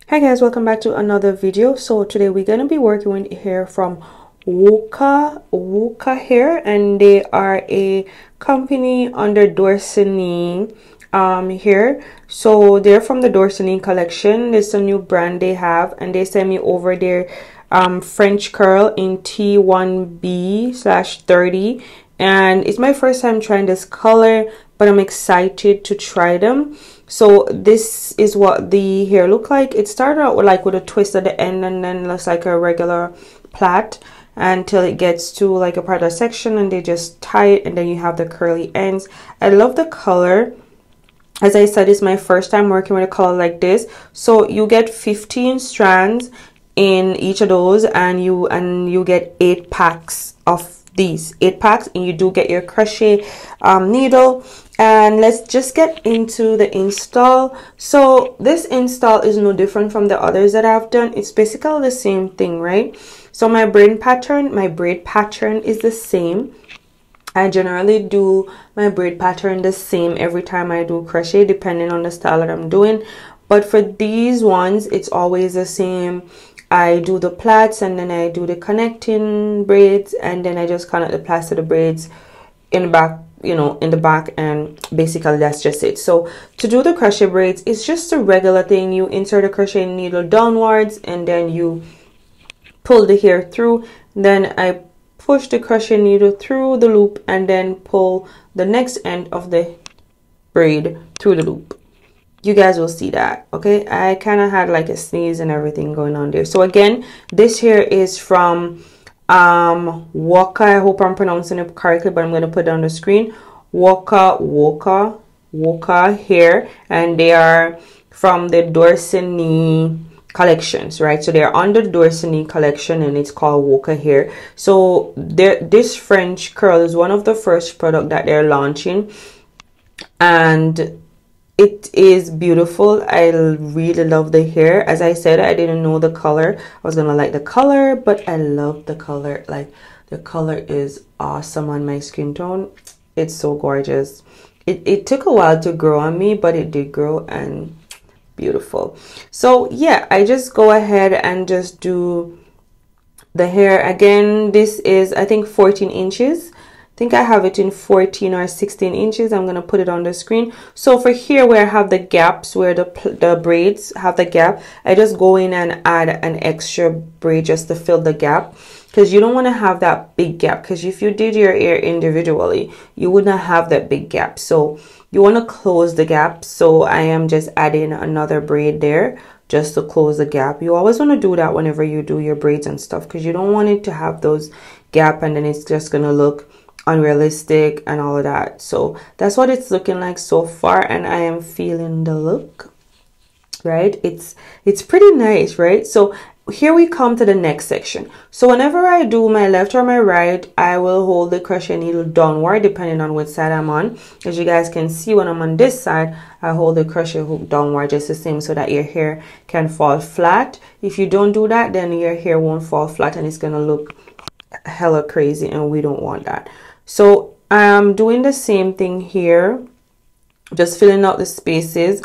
Hi guys, welcome back to another video. So today we're going to be working with hair from Wokaa hair, and they are a company under Dorsanee here. So they're from the Dorsanee collection. It's a new brand they have, and they sent me over their French curl in T1B/30, and it's my first time trying this color, but I'm excited to try them. So this is what the hair look like. It started out with a twist at the end, and then looks like a regular plait until it gets to like a part of section, and they just tie it, and then you have the curly ends. I love the color. As I said, it's my first time working with a color like this. So you get 15 strands in each of those, and you get 8 packs of these 8 packs, and you do get your crochet needle. And let's just get into the install. So this install is no different from the others that I've done. It's basically the same thing, right? So my braid pattern is the same. I generally do my braid pattern the same every time I do crochet, depending on the style that I'm doing. But for these ones, it's always the same. I do the plaits, and then I do the connecting braids, and then I just connect the plaits to the braids in the back, in the back, and basically that's just it. So to do the crochet braids, it's just a regular thing. You insert a crochet needle downwards, and then you pull the hair through. Then I push the crochet needle through the loop, and then pull the next end of the braid through the loop. You guys will see that. Okay, I kind of had like a sneeze and everything going on there. So again, this here is from Wokaa. I hope I'm pronouncing it correctly, but I'm going to put it on the screen. Wokaa hair, and they are from the Dorsanee collections, right? So they're on the Dorsanee collection, and it's called Wokaa hair. So this French curl is one of the first product that they're launching, and it is beautiful. I really love the hair. As I said, I didn't know the color. I was gonna like the color, but I love the color. Like, the color is awesome on my skin tone. It's so gorgeous. It took a while to grow on me, but it did grow, and beautiful. So yeah, I just go ahead and just do the hair. Again, this is, I think, 14 inches. I think I have it in 14 or 16 inches. I'm going to put it on the screen. So for here, where I have the gaps, where the braids have the gap, I just go in and add an extra braid just to fill the gap, because you don't want to have that big gap, because if you did your hair individually, you would not have that big gap. So you want to close the gap. So I am just adding another braid there just to close the gap. You always want to do that whenever you do your braids and stuff, because you don't want it to have those gap, and then it's just going to look unrealistic and all of that. So that's what it's looking like so far, and I am feeling the look, right? It's pretty nice, right? So here we come to the next section. So whenever I do my left or my right, I will hold the crochet needle downward, depending on which side I'm on. As you guys can see, when I'm on this side, I hold the crochet hook downward just the same, so that your hair can fall flat. If you don't do that, then your hair won't fall flat, and it's gonna look hella crazy, and we don't want that. So I'm doing the same thing here, just filling out the spaces.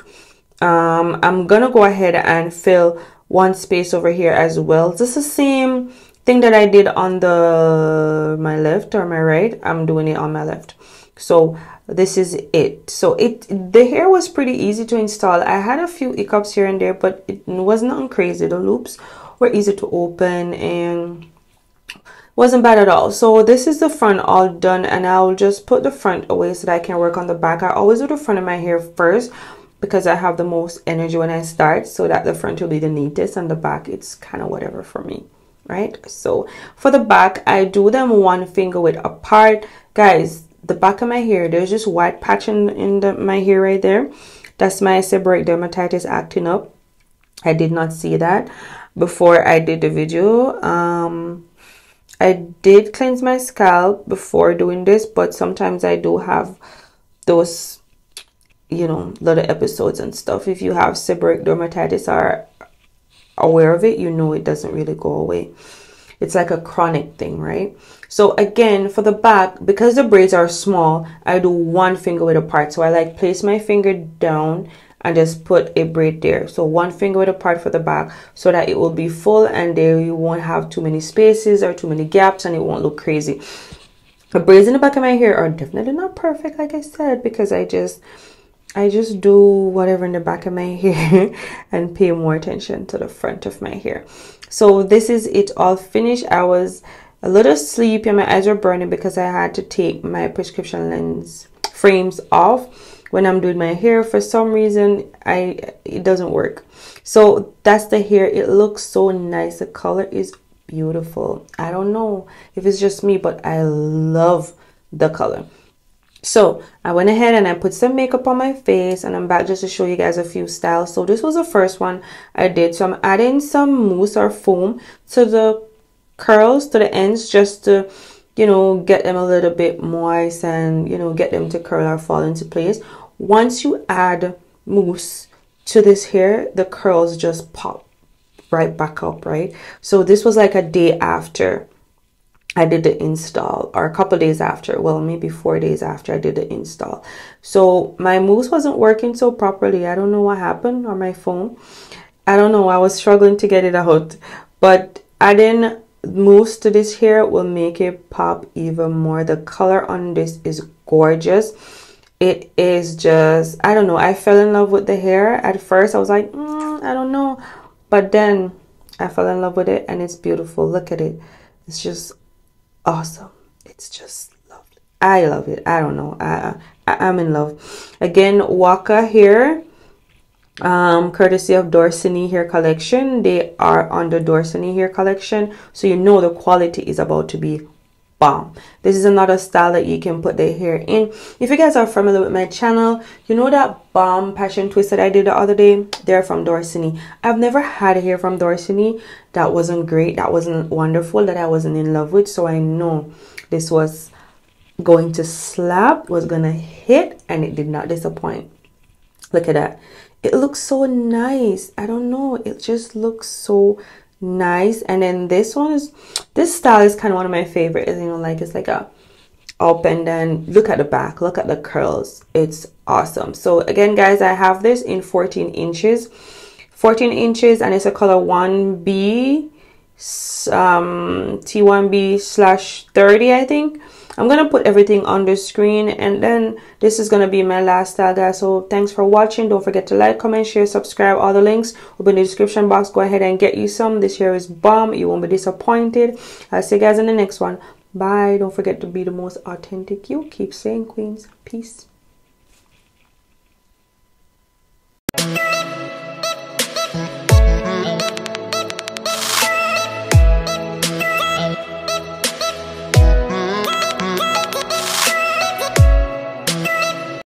I'm gonna go ahead and fill one space over here as well. Just the same thing that I did on my left or my right, I'm doing it on my left. So this is it. So the hair was pretty easy to install. I had a few hiccups here and there, but it was nothing crazy. The loops were easy to open, and wasn't bad at all. So this is the front all done, and I'll just put the front away so that I can work on the back. I always do the front of my hair first, because I have the most energy when I start, so that the front will be the neatest, and the back, it's kind of whatever for me, right? So for the back, I do them one finger width apart. Guys, the back of my hair, there's just white patch in my hair right there. That's my seborrheic dermatitis acting up. I did not see that before I did the video. I did cleanse my scalp before doing this, but sometimes I do have those, little episodes and stuff. If you have seborrheic dermatitis, are aware of it, it doesn't really go away. It's like a chronic thing, right? So again, for the back, because the braids are small, I do one finger width apart. So I place my finger down and just put a braid there. So one finger width apart for the back so that it will be full and there you won't have too many spaces or too many gaps and it won't look crazy. The braids in the back of my hair are definitely not perfect, like I said, because I just do whatever in the back of my hair and pay more attention to the front of my hair. So this is it all finished. I was a little sleepy and my eyes were burning because I had to take my prescription lens frames off when I'm doing my hair. For some reason it doesn't work. So that's the hair. It looks so nice. The color is beautiful. I don't know if it's just me, but I love the color. So I went ahead and I put some makeup on my face and I'm back just to show you guys a few styles. So this was the first one I did. So I'm adding some mousse or foam to the curls, to the ends, just to, you know, get them a little bit moist and, you know, get them to curl or fall into place. Once you add mousse to this hair, the curls just pop right back up, right? So this was like a day after I did the install, or a couple days after, well, maybe 4 days after I did the install. So my mousse wasn't working so properly. I don't know what happened, or my phone, I don't know, I was struggling to get it out. But adding mousse to this hair will make it pop even more. The color on this is gorgeous. It is just, I don't know, I fell in love with the hair. At first I was like, I don't know, but then I fell in love with it and it's beautiful. Look at it. It's just awesome. It's just lovely. I love it. I don't know, I'm in love. Again, Wokaa here, courtesy of Dorsanee hair collection. They are on the Dorsanee hair collection, so you know the quality is about to be bomb. This is another style that you can put the hair in. If you guys are familiar with my channel, you know that bomb passion twist that I did the other day, they're from Dorsanee. I've never had a hair from Dorsanee that wasn't great, that wasn't wonderful, that I wasn't in love with. So I know this was going to slap, was gonna hit, and it did not disappoint. Look at that. It looks so nice. I don't know, it just looks so nice. And then this style is kind of one of my favorites, you know, like it's like a up and then look at the back, look at the curls. It's awesome. So again guys, I have this in 14 inches and it's a color 1B T1B/30, I think. I'm gonna put everything on the screen and then this is gonna be my last style, guys. So thanks for watching. Don't forget to like, comment, share, subscribe. All the links will be in the description box. Go ahead and get you some. This hair is bomb. You won't be disappointed. I'll see you guys in the next one. Bye. Don't forget to be the most authentic you. Keep saying, queens. Peace.